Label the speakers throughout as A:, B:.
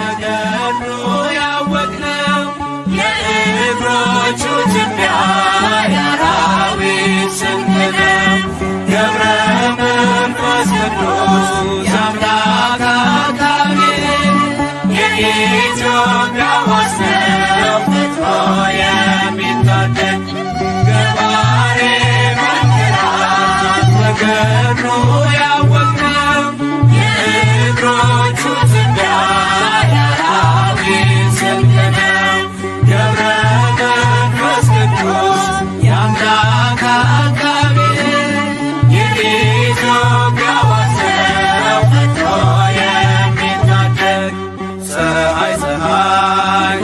A: በገድሉ ያወቅነው የእግሮቹ ትቢያ የአራዊት ስንቅ ነው። ገብረ መንፈስ ቅዱስ የአምላክ አካባቢ የኢትዮጵያ ዋስ ነው ፈጥኖ የሚታደግ ገባሬ መንክራት በገድሉ ያወቅነው የእግሮቹ ትቢያ የአራዊት ስንቅ ነው። ገብረ መንፈስ ቅዱስ የአምላክ አካባቢ የኢትዮጵያ ዋስ ነው ፈጥኖ የሚታደግ ፀሐይ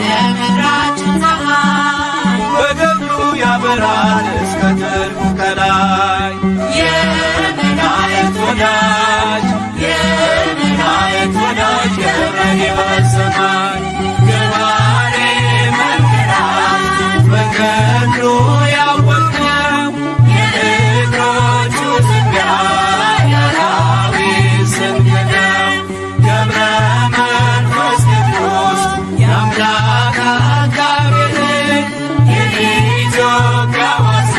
A: የምድራችን ፀሐይ በገድሉ ያበራል እስከ ጥልቁ ከላይ የመላእክት ወዳጅ የመላእክት ወዳጅ ገብረ ሕይወት ሰማይ ገባሬ መንክራት በገድሉ ያወቅነው የእግሮቹ ትቢያ የአራዊት ስንቅ ነው። ገብረ መንፈስ ቅዱስ የአምላክ አካባቢ የኢትዮጵያ ዋስ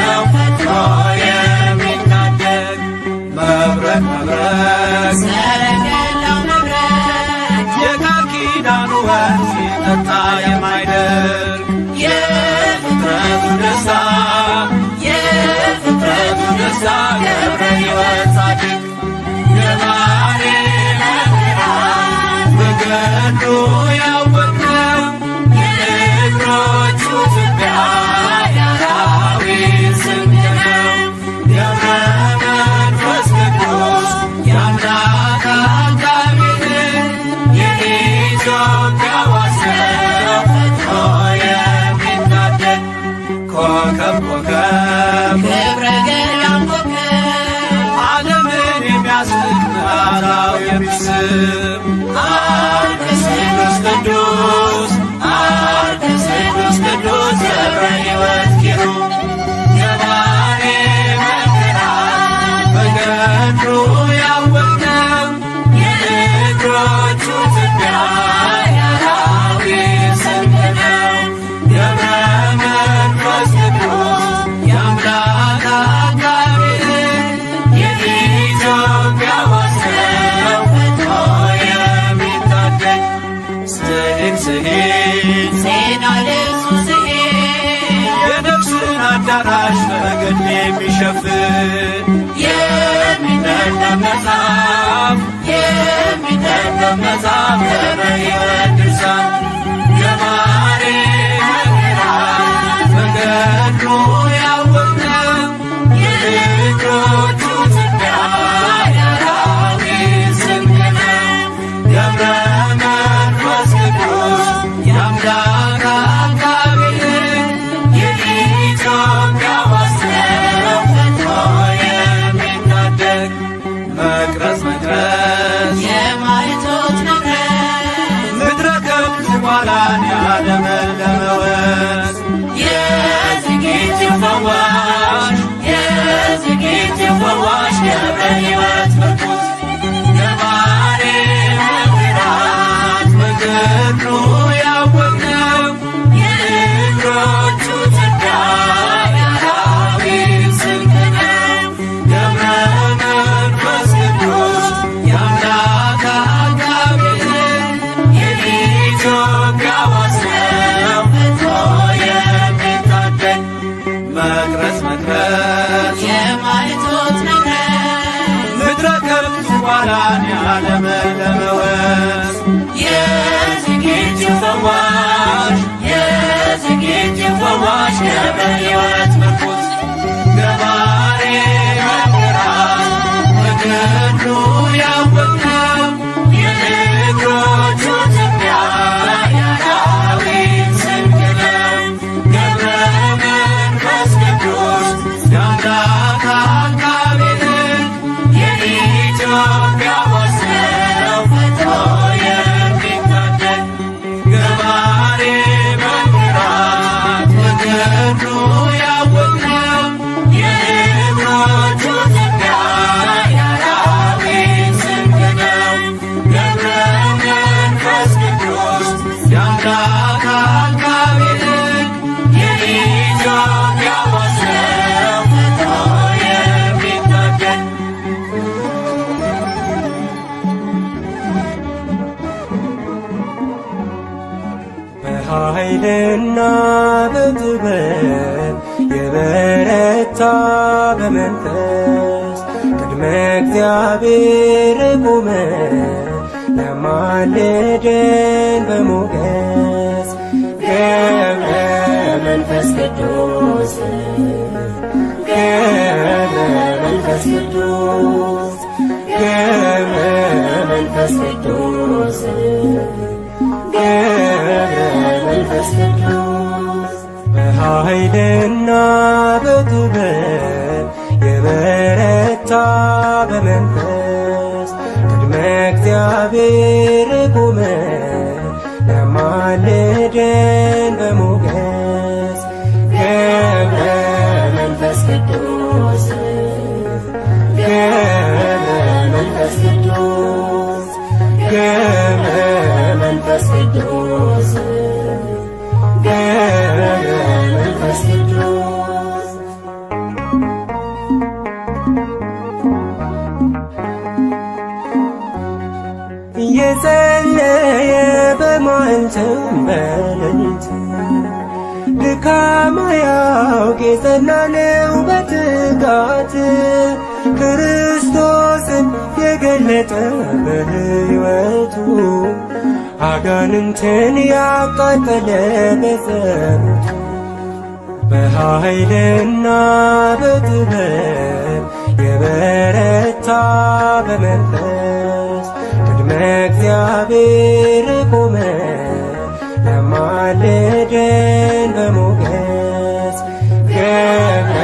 A: ነው ፈጥኖ የሚታደግ መብረቅ መብረቅ ሰረገላው መብረቅ የቃል ኪዳኑ ወንዝ ሲጠጣ የማይደርቅ የፍጥረቱ ደስታ የፍጥረቱ ደስታ ገብረ ሕይወት ጻድቅ ገባሬ መንክራት በገድሉ ያወቅነው የእግሮቹ ትቢያ የአራዊት ስንቅ ነው። ገብረ መንፈስ ቅዱስ የአምላክ አካባቢ የኢትዮጵያ ዋስ ነው ፈጥኖ የሚታደግ ኮከብ ኮከብ ገብረ ገዳም ኮከብ ዓለምን የሚያስቅ መዓዛው የሚስብ አርክስ ቅዱስ ቅዱስ አርክስ ቅዱስ ቅዱስ ገብረ ሕይወት ኪሩብ ገባሬ መንክራት በገድሉ ያወቅነው የእግሮቹ ትቢያ የአራዊት ስንቅ ነው። ገብረ መንፈስ ቅዱስ የአምላክ አካባቢ የኢትዮጵያ ዋስ ነው ፈጥኖ የሚታደግ ስሂድ ስሂድ ዜና ልብሱ ስሂድ የነፍስን አዳራሽ በገድል የሚሸፍን የሚነበብ መጽሐፍ የሚነበብ መጽሐፍ ገብረ ሕይወት ድርሳን ገባሬ መንክራት በገድሉ ያወቅነው የእግሮቹ ትቢያ የአራዊት ስንቅ ነው። ገብረ መንፈስ ቅዱስ የአምላክ አካባቢ የኢትዮጵያ ዋስ ነው ፈጥኖ የሚታደግ መቅረዝ መቅረዝ የማይቶት መቅረዝ ምድረ ከብት ዝቋላን ያለመለመ ወንዝ የዝጌት ፈዋሽ የዝጌት ፈዋሽ ገብረ ሕይወት ምርኩዝ ገባሬ መንክራት በገድሉ ያወቅነው የእግሮቹ ትቢያ የአራዊት ስንቅ ነው። ገብረ መንፈስ ቅዱስ የአምላክ አካባቢ የኢትዮጵያ ዋስ ነው ፈጥኖ የሚታደግ መቅረዝ መቅረዝ የማይቶት መቅረዝ ምድረ ከብት ዝቋላን ያለመለመ ወንዝ የዝጌት ፈዋሽ የዝጌት ፈዋሽ ገብረ ሕይወት ምርኩዝ ገባሬ መንክራት በገድሉ ያወቅነው የእግሮቹ ትቢያ የአራዊት ስንቅ ነው። ገብረ መንፈስ ቅዱስ የአምላክ አካባቢ የኢትዮጵያ ዋስ ነው ፈጥኖ የሚታደግ ገባሬ መንክራት በገድሉ ያወቅነው
B: በኃይልና በጥበብ የበረታ በመንፈስ ቅድመ እግዚአብሔር ቆመ ለማልደን በሞገስ ገብረ መንፈስ ቅዱስ ገብረ መንፈስ ቅዱስ ገብረ መንፈስ ቅዱስ ገብረ መንፈስ ቅዱስ በኃይልና በጥበብ የበረታ በመንፈስ ቅድመ እግዚአብሔር ቆመ ለማልደን በሞገስ ገብረ መንፈስ ቅዱስ ገብረ መንፈስ ቅዱስ ገብረ መንፈስ ቅዱስ ገብረ መንፈስ ቅዱስ እየጸለየ በመዓልትም በሌሊት ድካም አያውቅ የጸና ነው በትጋት ክርስቶስን የገለጠ በሕይወቱ አጋንንትን ያቃጠለ በጸሎቱ በኃይልና በጥበብ የበረታ በመንፈስ ቅድመ እግዚአብሔር ቆመ ለማልደን በሞገስ ገብረ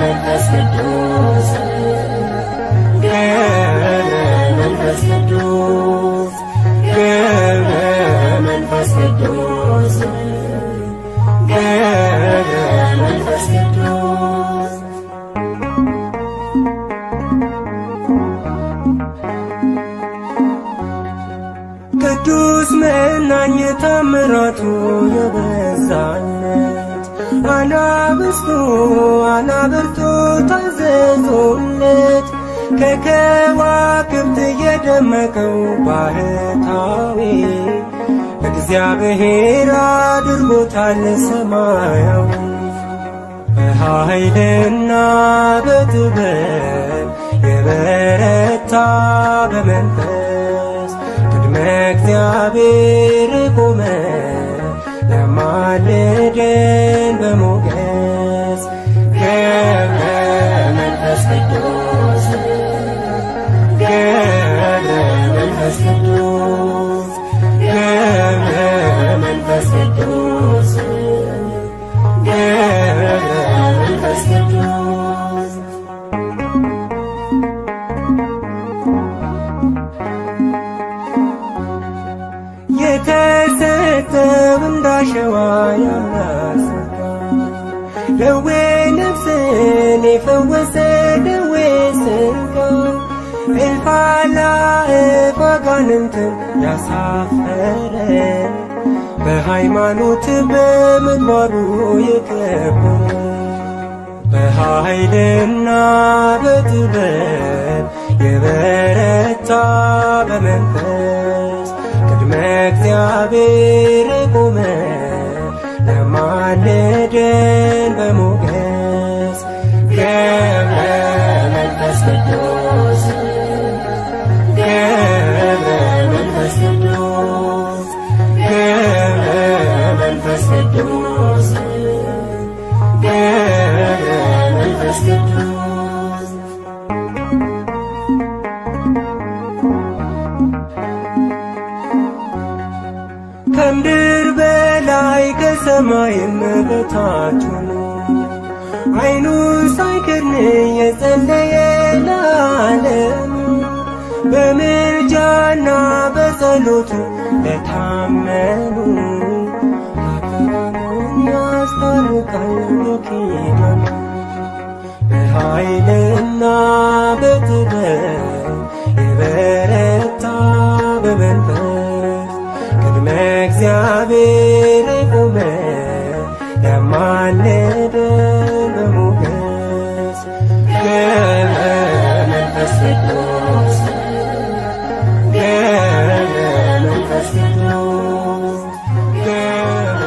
B: መንፈስ ቅዱስ ገብረ መንፈስ ቅዱስ ገብረ መንፈስ ቅዱስ ገብረ መንፈስ ቅዱስ ቅዱስ መናኝ ታምራቱ የበዛለት አናብስቱ አናብርቱ ታዘዙለት ከከዋክብት የደመቀው ባህታዊ እግዚአብሔር አድርጎታል ሰማያዊ በኃይልና በጥበብ የበረታ በመንፈስ ቅድመ እግዚአብሔር ቆመ ለማልደን በሞገስ ገብረ መንፈስ ቅዱስ ገብረ መንፈስ ቅዱስ ገብረ መንፈስ ቅዱስ ገብረ መንፈስ ቅዱስ የተሰጠው እንዳሸዋ ያላሰፋ ደዌ ነፍስን የፈወሰ ደዌ ሥጋ እልፍ አእላፍ አጋንንትን ያሳፈረ በሃይማኖት በምግባሩ የከበረ በኃይልና በጥበብ የበረታ በመንፈስ ቅድመ እግዚአብሔር ቆመ ለማልደን በሞገስ ገብረ መንፈስ ቅዱስ ገብረ መንፈስ ቅዱስ ገብረ መንፈስ ቅዱስ ገብረ መንፈስ ቅዱስ ከምድር በላይ ከሰማይም በታች ሆኖ ዓይኑን ሳይከድን የጸለየ ለዓለም በምልጃና በጸሎቱ ለታመኑ ኃጥአኑን ያስታርቃል በኪዳኑ በኃይልና በጥበብ የበረታ በመንፈስ ቅድመ እግዚአብሔር ቆመ ለማልደን በሞገስ ገብረ መንፈስ ቅዱስ ገብረ መንፈስ ቅዱስ ገብረ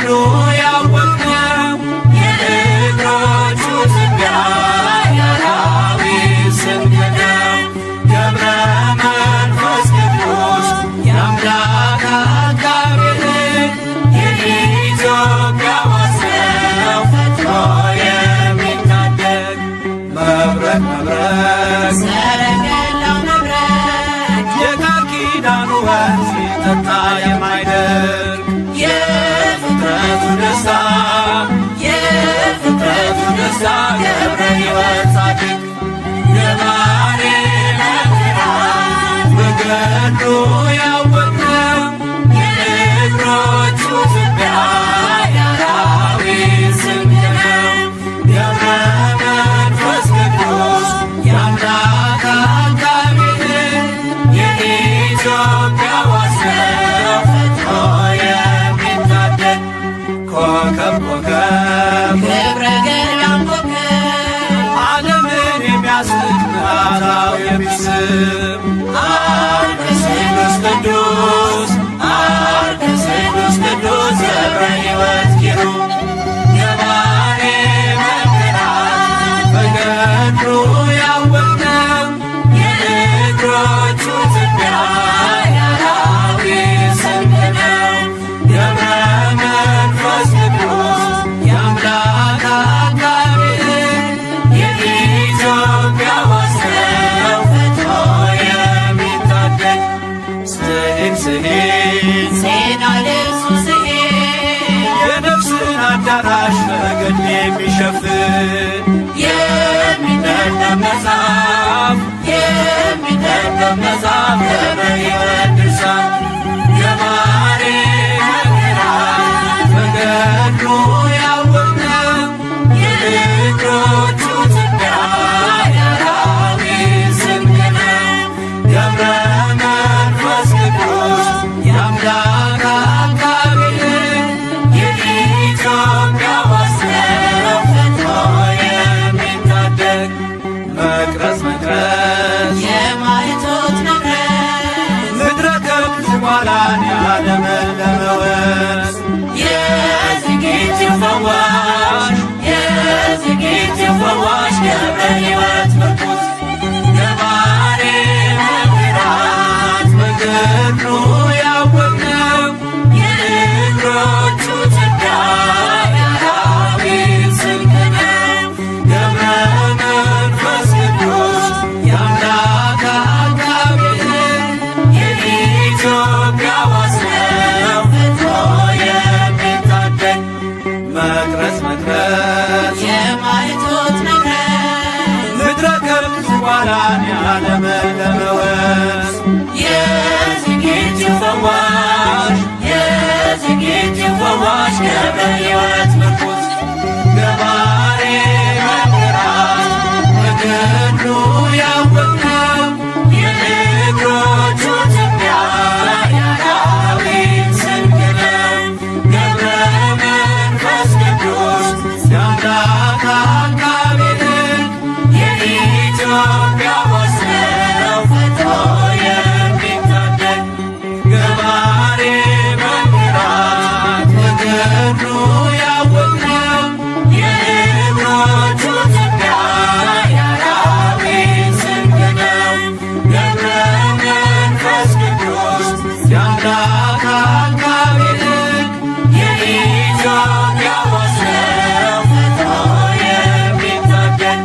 A: በገድሉ ያወቅነው የእግሮቹ ትቢያ የአራዊት ስንቅ ነው። ገብረ መንፈስ ቅዱስ የአምላክ አጋቤ ሕግ የኢትዮጵያ ዋስ ነው ፈጥኖ የሚታደግ። መብረቅ መብረቅ
C: ሰረገላው መብረቅ
A: የቃል ኪዳኑ ወንዝ ሲጠጣ የማይደርቅ የፍጥረቱ ደስታ የፍጥረቱ ደስታ ገብረ ሕይወት ጻድቅ የባሕሪ መምህራን በገድሉ ያወቅነው የእግሮቹ ትቢያ የአራዊት ስንቅ ነው። ገብረ መንፈስ ቅዱስ የአምላክ አጋቤ ሕግ የኢትዮጵያ ዋስ ነው ፈጥኖ የሚታደግ። ኮከብ ኮከብ
C: ገብረ ገላም ኮከብ
A: ዓለምን የሚያስቅ መዓዛው የሚስብ አርክስ ቅዱስ ቅዱስ አርክስ ቅዱስ ቅዱስ ገብረ ሕይወት ኪሩብ የባሕሪ መምህራን በገድሉ ያወቅነው የእግሮቹ ትቢያ የአራዊት ስንቅ ነው። ገብረ መንፈስ ቅዱስ የአምላክ አጋቤ ሕግ የኢትዮጵያ ዋስ ነው ፈጥኖ የሚታደግ። ስሂድ ስሂድ
C: ዜና ልብሱ ስሄድ
A: የነፍስን አዳራሽ በገድል የሚሸፍን የሚነበብ መጽሐፍ የሚነበብ መጽሐፍ ገብረ ሕይወት ድርሳን የባሕሪ መምህራን በገድሉ ያወቅነው የእግሮቹ ትቢያ የአራዊት ስንቅ ነው። ገብረ መንፈስ ቅዱስ የአምላክ አጋቤ ሕግ የኢትዮጵያ ዋስ ነው ፈጥኖ የሚታደግ። መቅረዝ መቅረዝ
C: የማይቶት መቅረዝ
A: ምድረ ከብት ኋላን ያለመለመ ወንዝ የዝግጅት ፈዋሽ የዝግጅት ፈዋሽ ገብረ ሕይወት ምርኩዝ የባሕሪ መምህራን በገድሉ ያወቅነው የእግሮቹ ትቢያ የአራዊት ስንቅ ነው። ገብረ መንፈስ ቅዱስ የአምላክ አጋቤ ሕግ የኢትዮጵያ ዋስ ነው ፈጥኖ የሚታደግ። መቅረዝ መቅረዝ
C: የማይቶት መቅረዝ
A: ምድረ ከብት ኋላን ያለመለመ ወንዝ የዝግጅት ፈዋሽ የዝግጅት ፈዋሽ ገብረ ሕይወት ምርኩዝ የባሕሪ መምህራን በገድሉ ያወቅነው የእግሮቹ ትቢያ የአራዊት ስንቅ ነው። ገብረ መንፈስ ቅዱስ የአምላክ አጋቤ ሕግ የኢትዮጵያ ዋስ ነው ፈጥኖ የሚታደግ። የባሕሪ መምህራን በገድሉ ያወቅነው የእግሮቹ ትቢያ የአራዊት ስንቅ ነው። ገብረ መንፈስ ቅዱስ የአምላክ አጋቤ ሕግ የኢትዮጵያ ዋስ ነው ፈጥኖ የሚታደግ።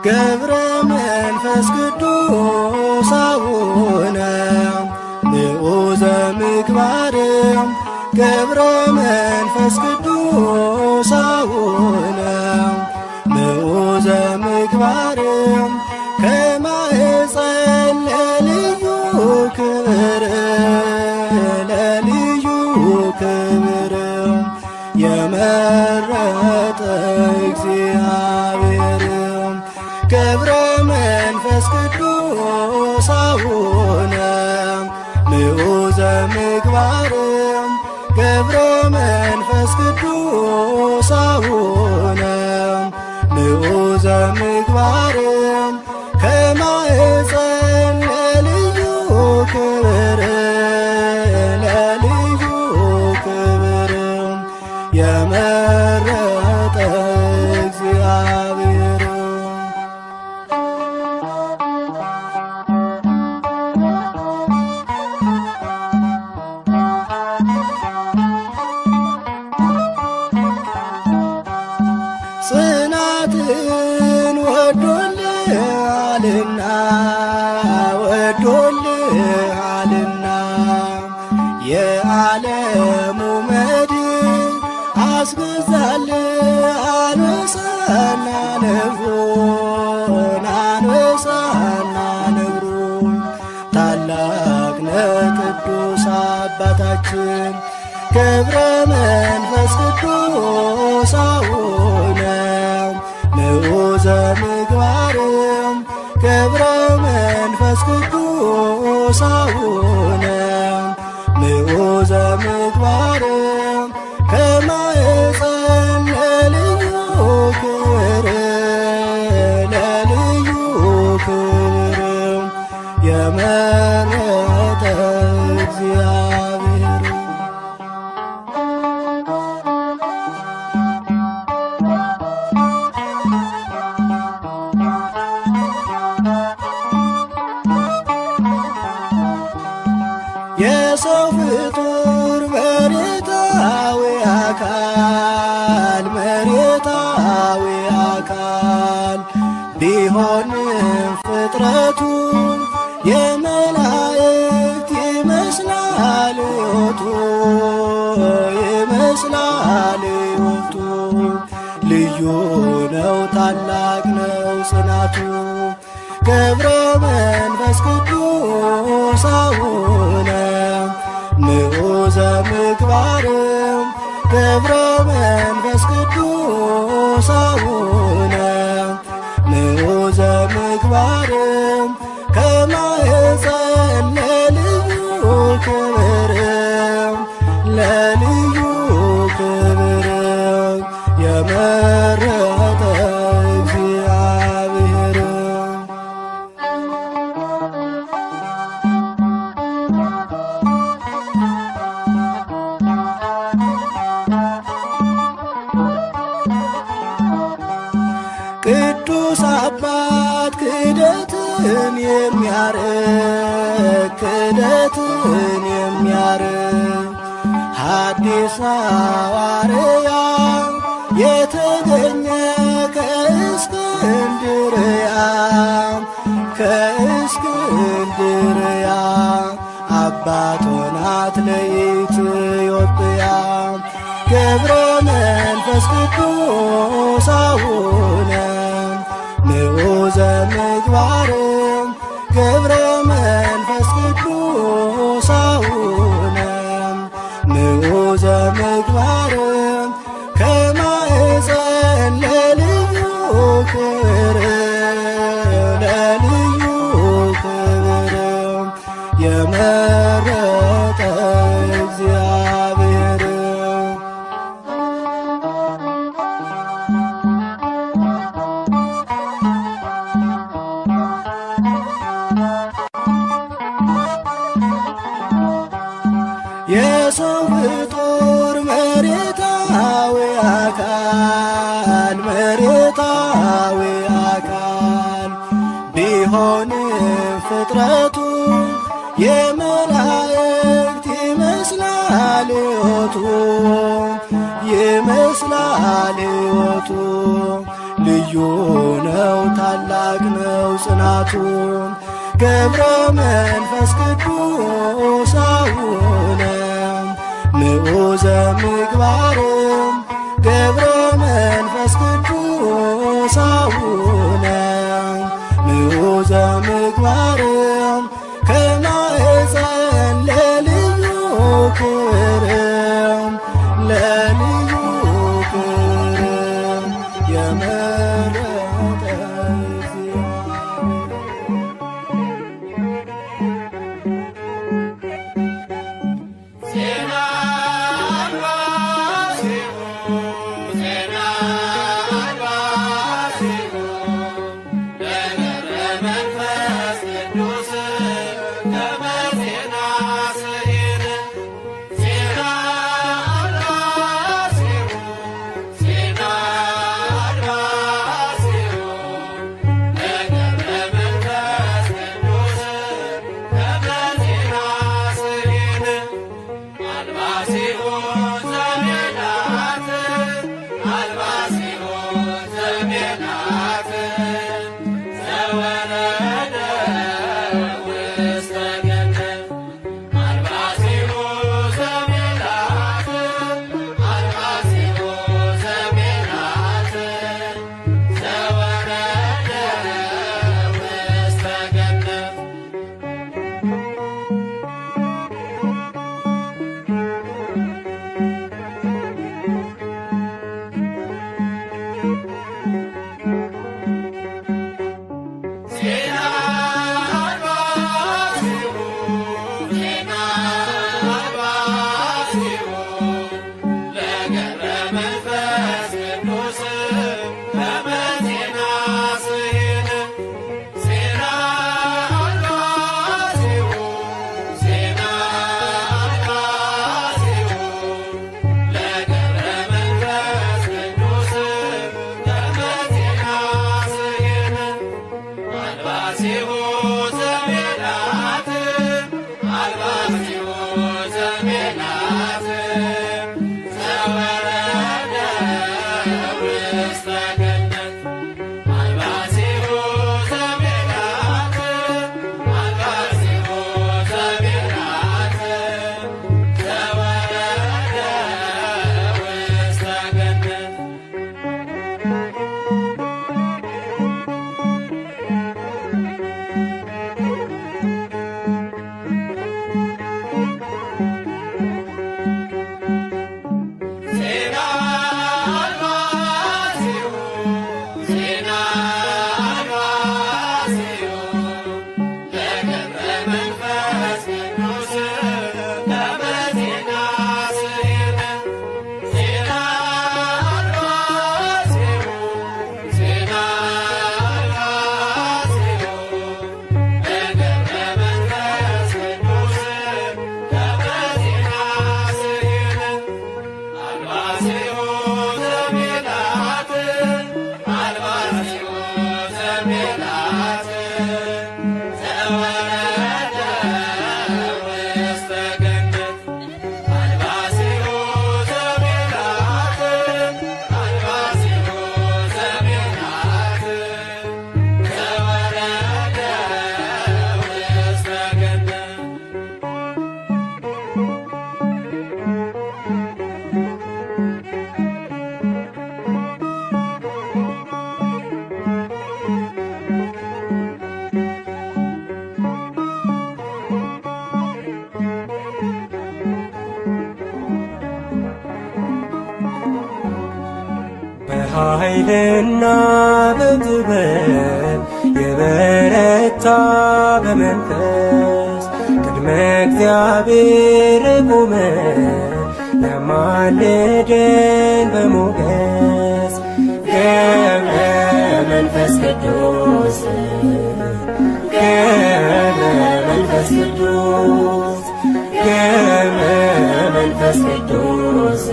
B: ገብረ መንፈስ ቅዱስ አቡነ ንዑዘ ምግባር ገብረ መንፈስ ቅዱስ አቡነ ንዑዘ ምግባር ከማኅፀን ለልዩ ክብር ለልዩ ክብር የመረጠ እግዚአብሔር ገብረ መንፈስ ቅዱስ አቡነ ንዑዘ ምግባር ገብረ መንፈስ ቅዱስ አቡነ ንዑዘ ምግባር ከማኅፀን ለልዩ ክብር ለልዩ ክብር የመረጠ እግዚአብሔር ጽናትን ወዶልሃልና ወዶልሃልና የዓለሙ መድን አስገዛልህ አንበሳና ነብሩን አንበሳና ነብሩን ታላቅ ነህ ቅዱስ አባታችን ገብረ መንፈስ ቅዱስ አቡነ ንዑዘ ምግባር ገብረ መንፈስ ቅዱስ አቡነ ንዑዘ ምግባር ከማኅፀን ለልዩ ክብር ለልዩ ክብር የመረጠ እግዚአብሔር የሰው ፍጡር መሬታዊ መሬታዊ አካል ቢሆንም ፍጥረቱ የመላእክት ይመስላል ሕይወቱ ይመስላል ሕይወቱ ልዩ ነው ታላቅ ነው ጽናቱ ገብረ መንፈስ ቅዱስ አቡነ ንዑዘ ምግባር ገብረ መንፈስ ቅዱስ አቡነ ንዑዘ ምግባር ከማኅፀን ለልዩ ክብር ለልዩ ክብር የመረጠ እግዚአብሔር ቅዱስ አባት ክህደትን የሚያርቅ ሐዲስ ሐዋርያ የተገኘ ከእስክንድርያ አባት ሆናት ለኢትዮጵያ ገብረ መንፈስ ቅዱስ አቡነ ንዑዘ ምግባር ገብረ መንፈስ ቅዱስ አቡነ ንዑዘ ምግባር ከማኅፀን ለልዩ ክብር ለልዩ ክብር የመረጠ እግዚአብሔር የሰው ፍጡር መሬታዊ አካል ቢሆንም ፍጥረቱ የመላእክት ይመስላል ሕይወቱ ልዩ ነው ታላቅ ነው ጽናቱን ገብረ መንፈስ ቅዱስ አቡነ ምዑዘ ምግባርም ገብረ መንፈስ ቅዱስ አቡነ ምዑዘ ምግባርም ከማኅፀን ለልዩ ክብርም ለልዩ ክብርም የመረጠ
D: በኃይልና በጥበብ የበረታ በመንፈስ ቅድመ እግዚአብሔር ቆመ ለማልደን በሞገስ ገብረ መንፈስ ቅዱስ ገብረ መንፈስ ቅዱስ ገብረ መንፈስ ቅዱስ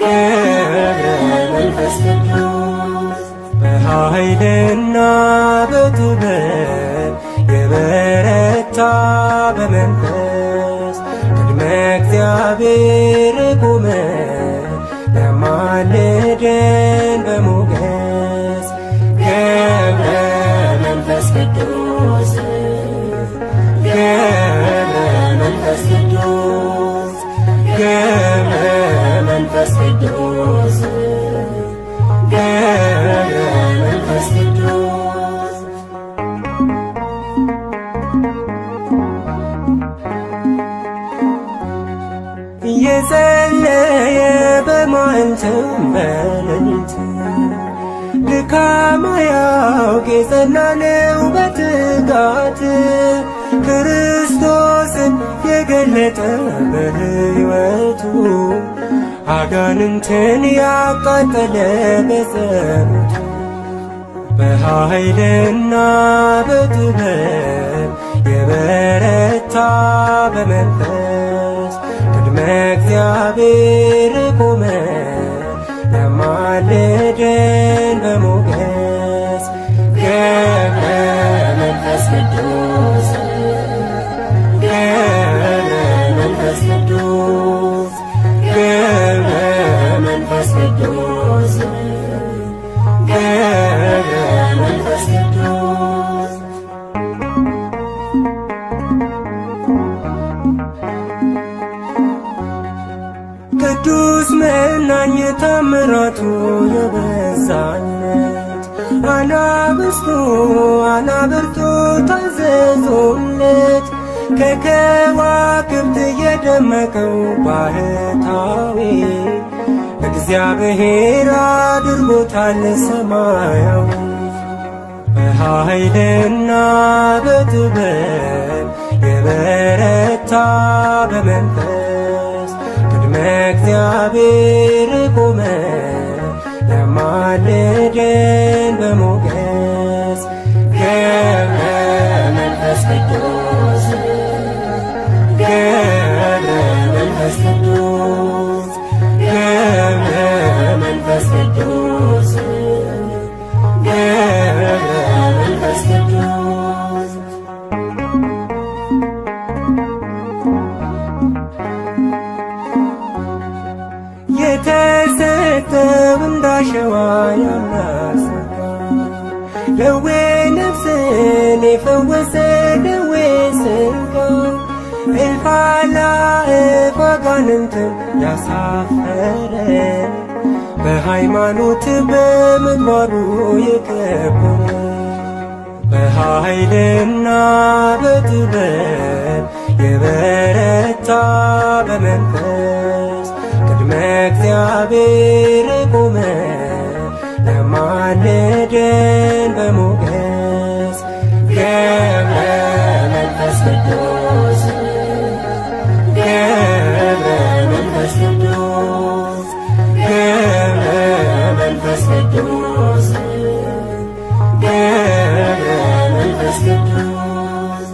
D: ገብረ መንፈስ ቅዱስ በኃይልና በጥበብ የበረታ በመንፈስ ቅድመ እግዚአብሔር ቆመ ለማልደን በሞገስ በሌሊት ድካም አያውቅ የጸና ነው በትጋት ክርስቶስን የገለጠ በሕይወቱ አጋንንትን ያቃጠለ በጸሎቱ በኃይልና በጥበብ የበረታ በመንፈስ ቅድመ እግዚአብሔር ቆመ ያማልደን በሞገስ ገብረ መንፈስ ቅዱስ ገብረ መንፈስ ቅዱስ ገብረ መንፈስ ቅዱስ ገብረ መንፈስ ቅዱስ ቅዱስ መናኝ ታምራቱ የበዛለት አናብርቱ ታዘዙለት ከከዋክብት የደመቀው ባህታዊ እግዚአብሔር አድርጎታል ሰማያዊ በኃይልና በጥበብ የበረታ በመንፈስ ቅድመ እግዚአብሔር ቆመ ያማልደን በሞገስ ገብረ መንፈስ ቅዱስ ገብረ መንፈስ ቅዱስ ገብረ መንፈስ ቅዱስ ገብረ መንፈስ ቅዱስ የተሰጠው እንዳሸዋ ያናስጋ ደዌ ነፍስን የፈወሰ ደዌ ሥጋ እልፍ አእላፍ አጋንንትን ያሳፈረ በሃይማኖት በምግባሩ የከበረ በኃይልና በጥበብ የበረታ በመንፈስ ቅድመ እግዚአብሔር ቆመ ያማልደን በሞገስ ገብረ መንፈስ ቅዱስ ገብረ መንፈስ ቅዱስ ገብረ መንፈስ ቅዱስ ገብረ መንፈስ ቅዱስ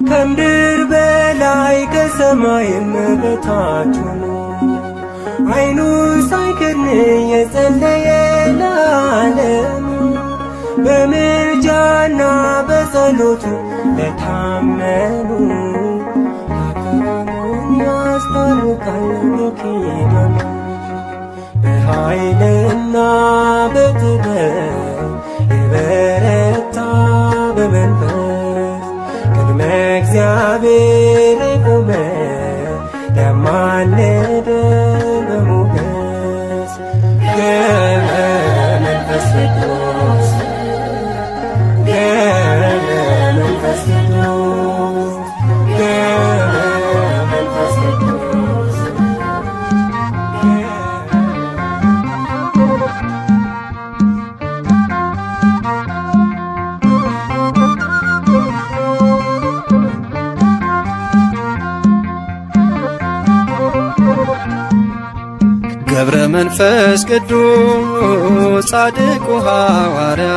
D: ከምድር በላይ ከሰማይም በታች ሆኖ ዓይኑን ሳይከድን የጸለየ ለዓለሙ በምልጃና በጸሎቱ ለታመኑ ኃጥአንን ያስታርቃል በኪዳኑ በኃይልና በጥበብ የበረታ በመንፈስ ቅድመ እግዚአብሔር ቆመ ያማልደን በሞገስ ገብረ መንፈስ ቅዱስ ገብረ መንፈስ ቅዱስ ገብረ መንፈስ ቅዱስ
B: ገብረ መንፈስ ቅዱስ ጻድቁ ሐዋርያ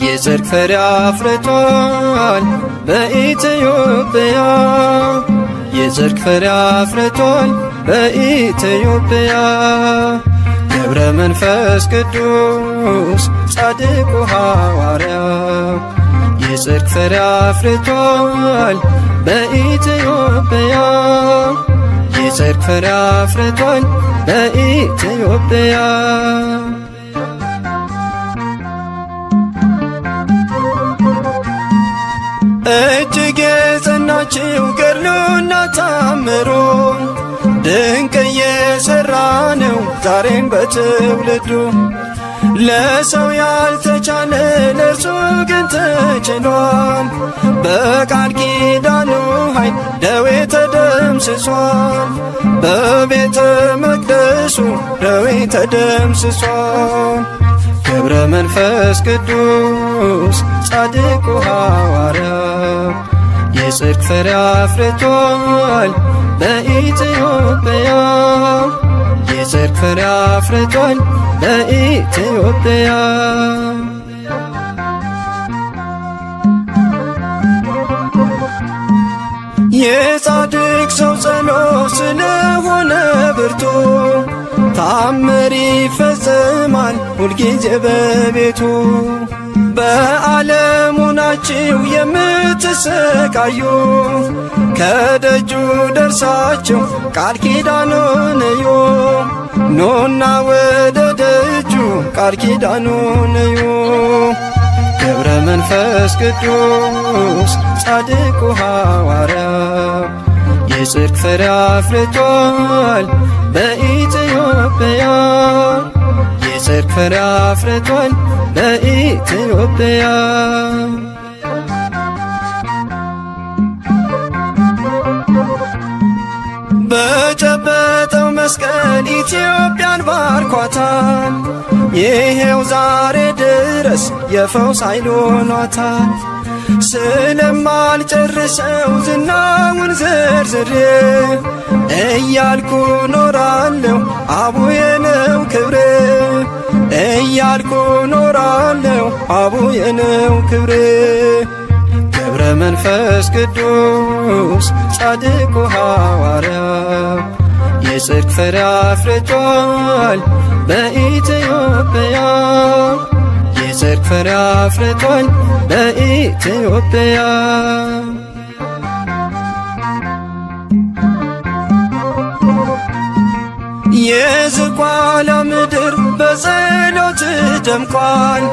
B: የጽድቅ ፍሬ አፍርቷል በኢትዮጵያ የጽድቅ ፍሬ አፍርቷል በኢትዮጵያ ገብረ መንፈስ ቅዱስ ጻድቁ ሐዋርያ የጽድቅ ፍሬ አፍርቷል በኢትዮጵያ የጽድቅ ፍሬ አፍርቷል በኢትዮጵያ እጅግ የጸናችው ገድሉና ታምሩ ድንቅ እየሠራ ነው ዛሬም በትውልዱ ለሰው ያልተቻለ ለእርሱ ግን ተችሏል። በቃል ኪዳኑ ኃይል ደዌ ተደምስሷል። በቤተ መቅደሱ ደዌ ተደምስሷል። ገብረ መንፈስ ቅዱስ ጻድቁ ሐዋርያ የጽድቅ ፍሬ አፍርቷል በኢትዮጵያ። የጽድቅ ፍሬ አፍርቷል በኢትዮጵያ። የጻድቅ ሰው ጸሎት ስለሆነ ብርቱ ታምር ይፈጸማል ሁልጊዜ በቤቱ። በዓለሙ ናችሁ የምትሰቃዩ ከደጁ ደርሳችሁ ቃል ኪዳኑን እዩ። ኑና ወደ ደጁ ቃል ኪዳኑን እዩ። ገብረ መንፈስ ቅዱስ ጻድቁ ሐዋርያ የጽድቅ ፍሬ አፍርቷል በኢትዮጵያ። የጽድቅ ፍሬ አፍርቷል በኢትዮጵያ። በጨበጠው መስቀል ኢትዮጵያን ባርኳታል። ይሄው ዛሬ ድረስ የፈውስ ኃይል ሆኗታል። ስለማልጨርሰው ዝናውን ዘርዝሬ እያልኩ ኖራለሁ አቡዬ ነው ክብሬ። እያልኩ ኖራለሁ አቡዬ ነው ክብሬ። ገብረ መንፈስ ቅዱስ ጻድቁ ሐዋርያ የጽድቅ ፍሬ አፍርቷል በኢትዮጵያ። የጽድቅ ፍሬ አፍርቷል በኢትዮጵያ። የዝቋላ ምድር በጸሎት ደምቋል።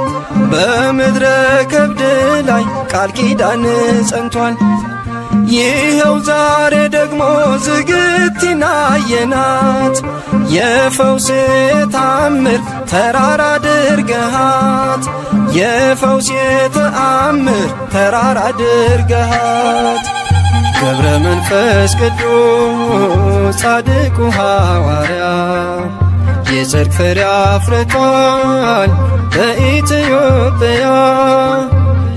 B: በምድረ ከብድ ላይ ቃል ኪዳን ጸንቷል። ይኸው ዛሬ ደግሞ ዝግቲና የናት የፈውስ ተአምር ተራራ አድርገሃት። የፈውስ ተአምር ተራራ አድርገሃት። ገብረ መንፈስ ቅዱስ ጻድቁ ሐዋርያ የጽድቅ ፍሬ አፍርቷል በኢትዮጵያ።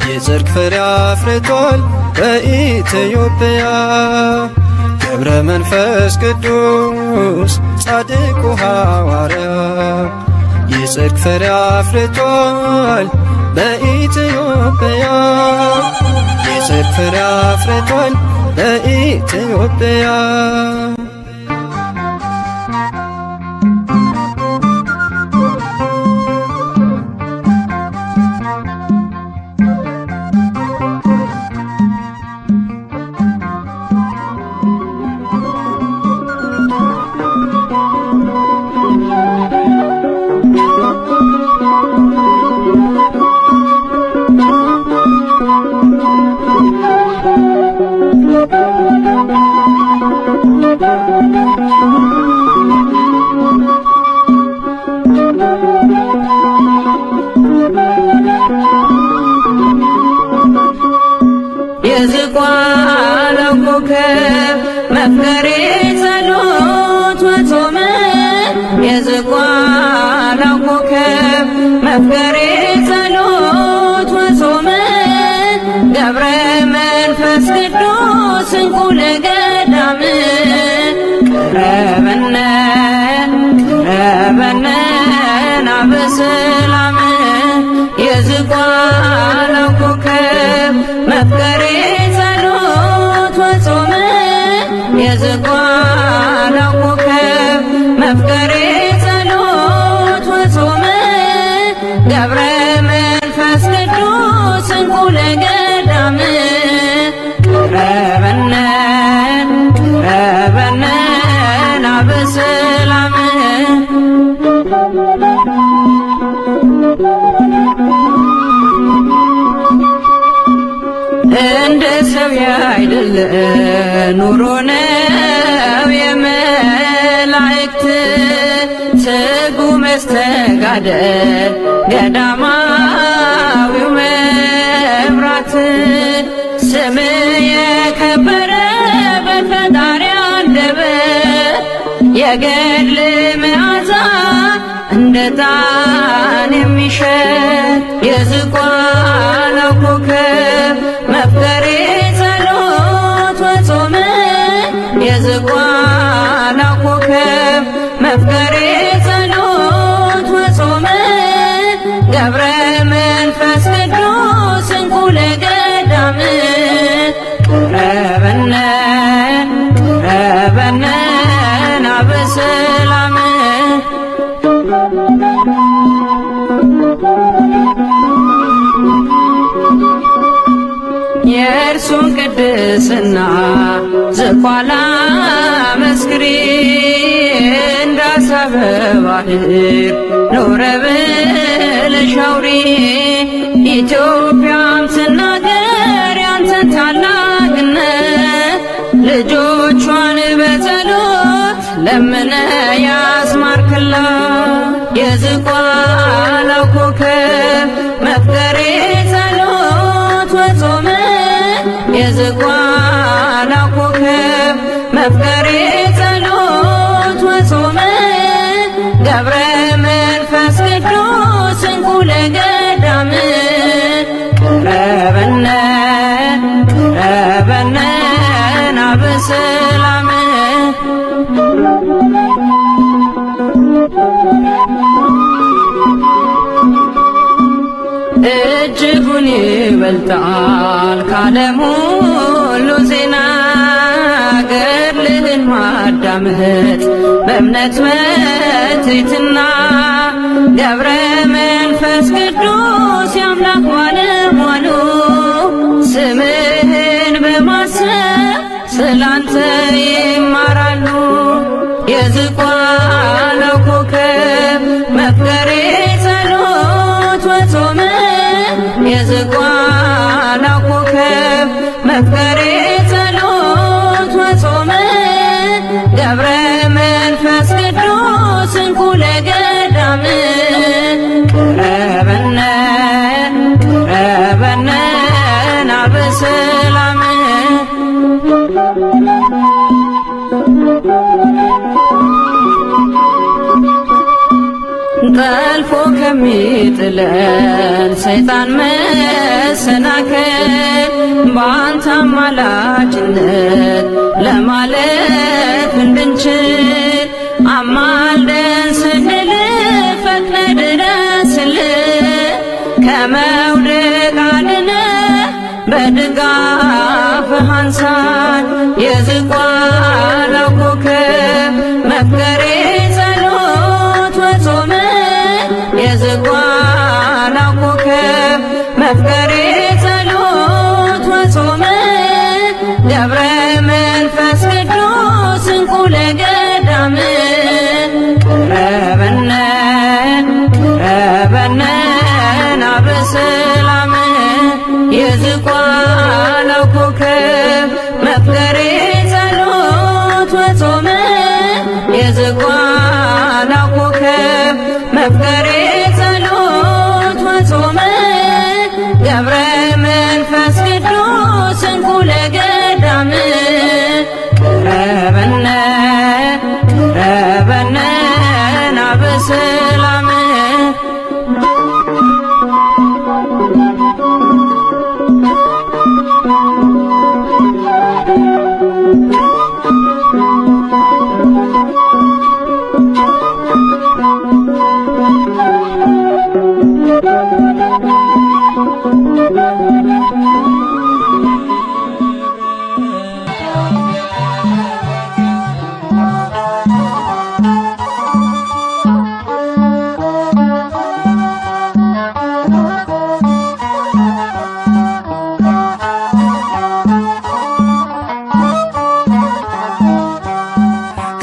B: የጽድቅ ፍሬ አፍርቷል በኢትዮጵያ። ገብረ መንፈስ ቅዱስ ጻድቁ ሐዋርያ የጽድቅ ፍሬ አፍርቷል በኢትዮጵያ። የጽድቅ ፍሬ አፍርቷል በኢትዮጵያ።
C: የዝቋላው ኮከብ መፍቀሬ ጸሎት ወጾመ። የዝቋላው ኮከብ መፍቀሬ ጸሎት ወጾመ። ገብረ መንፈስ ቅዱስ እንቁ ለገዳም ቀረበነ ቀረበነ ናበሰላም። የዝቋላው ኮከብ መፍቀሬ ጸሎት ወጾመ። የዝቋላው ኮከብ መፍቀሬ ጸሎት ወጾመ። ገብረ መንፈስ ቅዱስ እንቁ ለገዳም ቀረበነ ቀረበነ ናበሰላም። እንደ ሰው ያይደለ ኑሮ ነው የመላእክት ትጉ በስተጋደል ገዳማዊው መብራት ስም የከበረ በፈጣሪ አንደበት የገድል መዓዛ እንደ ዕጣን የሚሸት የዝቋላው ኮከብ መፍቀሬ ጸሎት ወጾም የዝቋላው ኮከብ መፍቀሬ ጸሎት ወጾም ገብረ መንፈስ ቅዱስ እንኩ ለገዳም ቀረበነ ቀረበነ ናበሰላም የእርሱን ቅድስና ዝቋላ መስክሪ እንዳሰበ ባህር ኖረ ብለሽ አውሪ ኢትዮጵያም ትናገር ያንተን ታላቅነት ልጆቿን በጸሎት ለምነ ያስማርክላት የዝቋላው ኮከብ መፍቀሬ ጸሎት ወጾም የዝቋላው ኮከብ መፍቀሬ ጸሎት ወጾም ገብረ መንፈስ ቅዱስ እንኩ ለገዳም ቀረበነ ቀረበነ ናበሰላም እጅጉን ይበልጣል ካለም ሁሉ ዜና ገድልህን ማዳመጥ በእምነት በትሕትና ገብረ መንፈስ ቅዱስ የአምላክ ባለሟሉ ስምህን በማሰብ ስላንተ ይማራሉ የዝቋላው ኮከብ መፍቀሬ ጸሎት ወጾም የዝቋላው ኮከብ መፍቀሬ ጸሎት ወጾም ገብረ መንፈስ ቅዱስ እንኩ ለገዳም ቀረበነ ቀረበነ ናበሰላም ጠልፎ ከሚጥለን ሰይጣን መሰናከል በአንተ አማላጅነት ለማለፍ እንድንችል አማልደን ስንል ፈጥነ ድረስልን ከመውደቅ አድነን በድጋፍህ አንሳን የዝቋላው ኮከብ መፍቀሬ ጸሎት ወጾም የዝቋላው ኮከብ መፍቀሬ ጸሎት ወጾም ገብረ መንፈስ ቅዱስ እንኩ ለገዳም ቀረበነ ቀረበነ ናበሰላም የዝቋላው ኮከብ መፍቀሬ ጸሎት ወጾም የዝቋላው ኮከብ መፍቀሬ ጸሎት ወጾም ገብረ መንፈስ ቅዱስ እንኩ ለገዳም ቀረበነ ቀረበነ ናበሰላም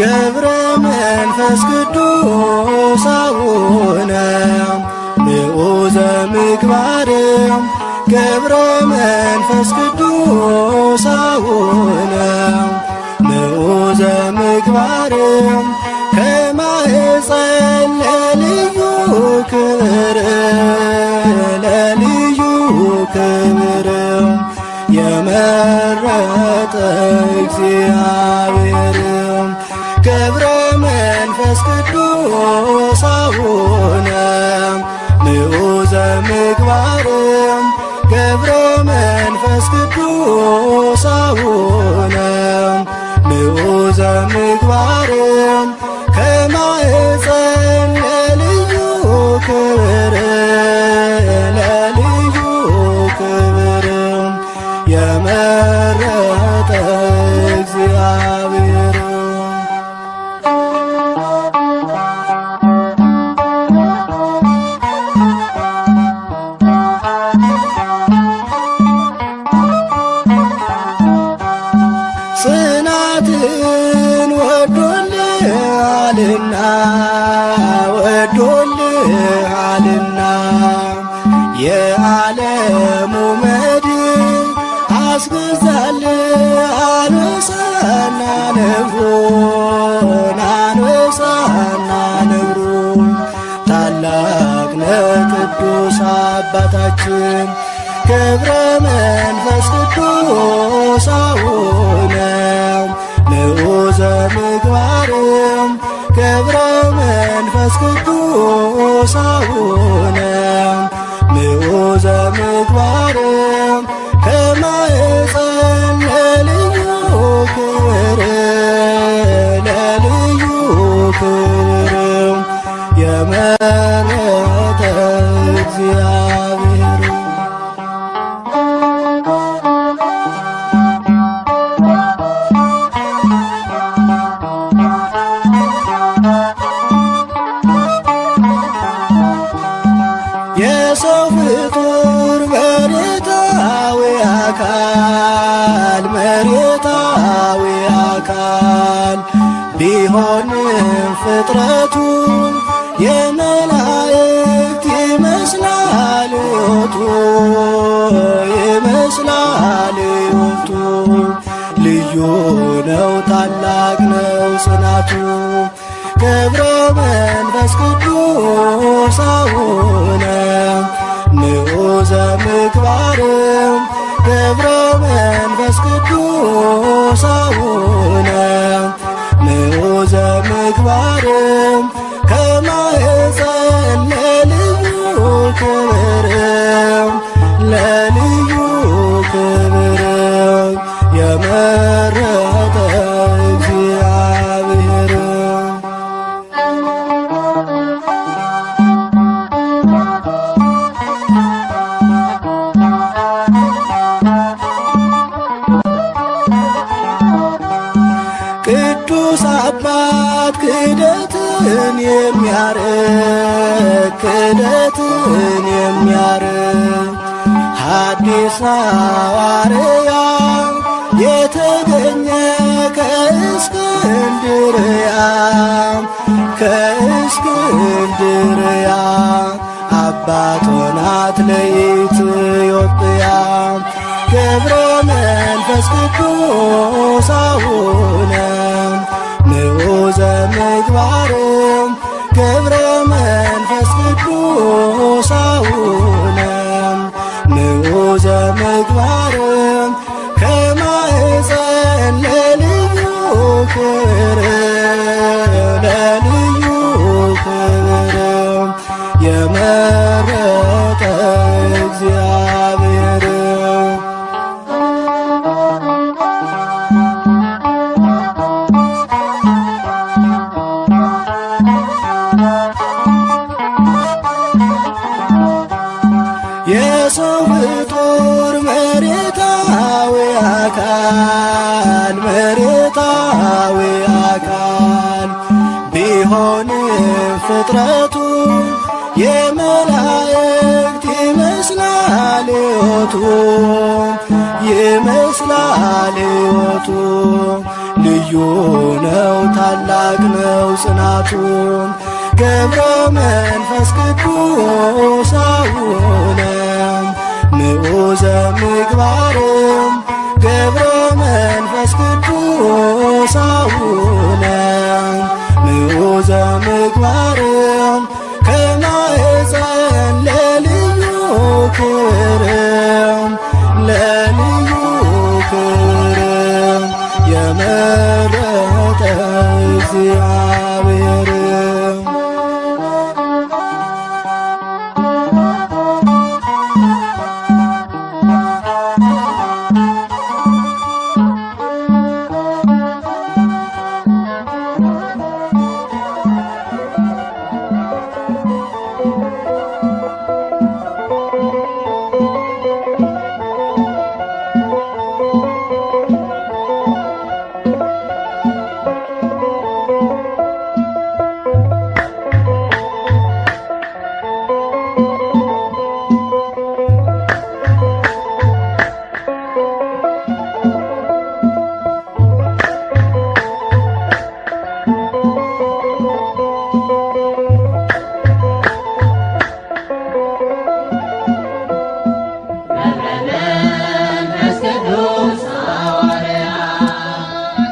B: ገብረ መንፈስ ቅዱስ አቡነ ንዑዘ ምግባር ገብረ መንፈስ ቅዱስ አቡነ ንዑዘ ምግባር ከማኅፀን ክብር የመረጠ እግዚአብሔር ገብረ መንፈስ ቅዱስ አቡነ ምዑዘ ምግባር ገብረ መንፈስ ቅዱስ አቡነ ምዑዘ ምግባር ከማኅፀን ለልዩ ክብር ለልዩ ክብር የመረጠ እግዚአብሔር ጽናትን ወዶልሃልና ወዶልሃልና የዓለሙ መድን አስገዛልህ አንበሳና ነብሩን አንበሳና ነብሩን ታላቅ ነህ ቅዱስ አባታችን ገብረ መንፈስ ቅዱስ አቡነ ምዑዘ ምግባር ገብረ መንፈስ ቅዱስ አቡነ ምዑዘ ምግባር ከማኅፀን ለልዩ ክብር ለልዩ ክብር የመረጠ እግዚአብሔር የሰው ፍጡር መሬታዊ አካል ቢሆንም ፍጥረቱ የመላእክት ይመስላል ሕይወቱ ይመስላል ሕይወቱ ልዩ ነው ታላቅ ነው ጽናቱ ገብረ መንፈስ ቅዱስ አቡነ ምዑዘ ምግባር ገብረ መንፈስ ቅዱስ አቡነ ምዑዘ ምግባር ከማኅፀን ለልዩ ክብር ለልዩ ክብር የመረጠ እግዚአብሔር ቅዱስ አባት ክህደትን የሚያርቅ ሐዲስ ሐዋርያ የተገኘ ከእስክንድርያ አባት ሆናት ለኢትዮጵያ ገብረ መንፈስ ቅዱስ አቡነ ምዑዘ ምግባር ገብረ መንፈስ ቅዱስ አቡነ ምዑዘ ምግባር ከማኅፀን ለልዩ ክብር ለልዩ ክብር የመረጠ እግዚአብሔር የሰው ፍጡር መሬታዊ አካል ቢሆንም ፍጥረቱ የመላእክት ይመስላል ሕይወቱ ልዩ ነው ታላቅ ነው ጽናቱ ገብረ መንፈስ ቅዱስ አቡነ ምዑዘ ምግባር ገብረ መንፈስ ቅዱስ አቡነ ምዑዘ ምግባር ከማኅፀን ለልዩ ክብር ተመረጠ እግዚአብሔር።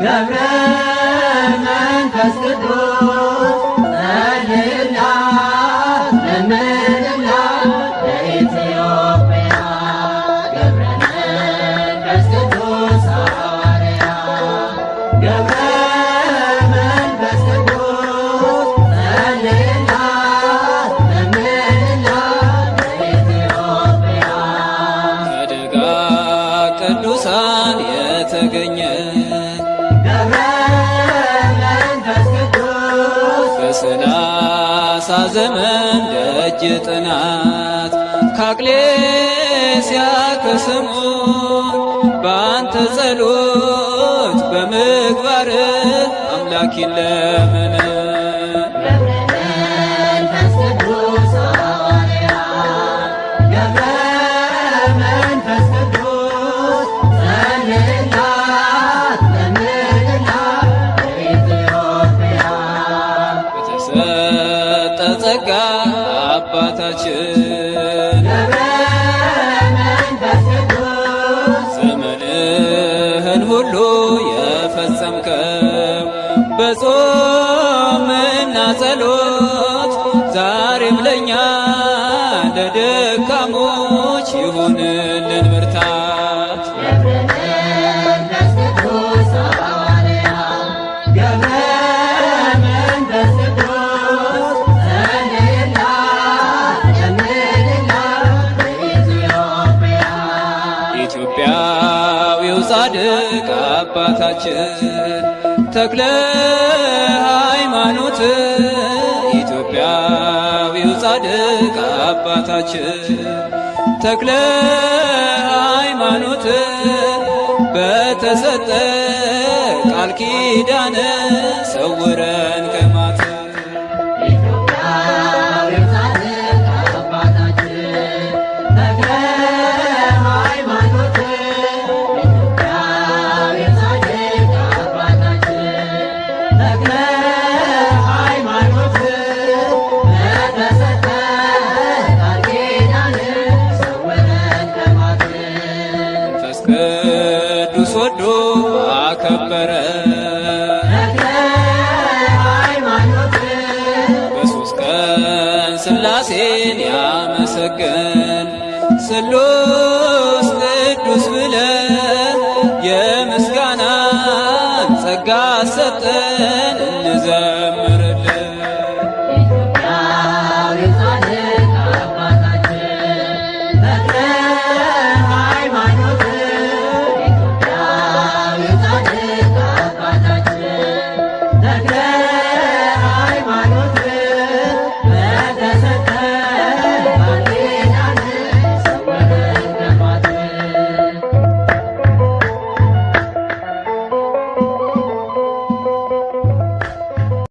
A: ገብረ መንፈስ ቅዱስ ጸልይላት ለምንላት ለኢትዮጵያ። ገብረ መንፈስ ቅዱስ ሐዋርያ ገብረ መንፈስ ቅዱስ ጸልይላት ለምንላት ለኢትዮጵያ።
E: ከደጋ ቅዱሳን የተገኘ በሰላሳ ዘመን ደጅ ጥናት ከአቅሌስያ ከስሙን በአንተ ጸሎት በምግባር አምላክ ይለመን። ጸጋ አባታችን ዘመንህን ሁሉ የፈጸምከው በጾምና ጸሎት ዛሬም ለኛ ለደካሞች ይሁንልን ብርታት። ኢትዮጵያዊው ጻድቅ አባታችን ተክለ ሃይማኖት ኢትዮጵያዊው ጻድቅ አባታችን ተክለ ሃይማኖት በተሰጠ ቃል ኪዳን ሰውረን ከማት ቅዱስ ወዶ አከበረ በሦስት ቀን ሥላሴን ያመሰገን ስሉስ ቅዱስ ብለ የምስጋናን ጸጋ ሰጠን እንዘ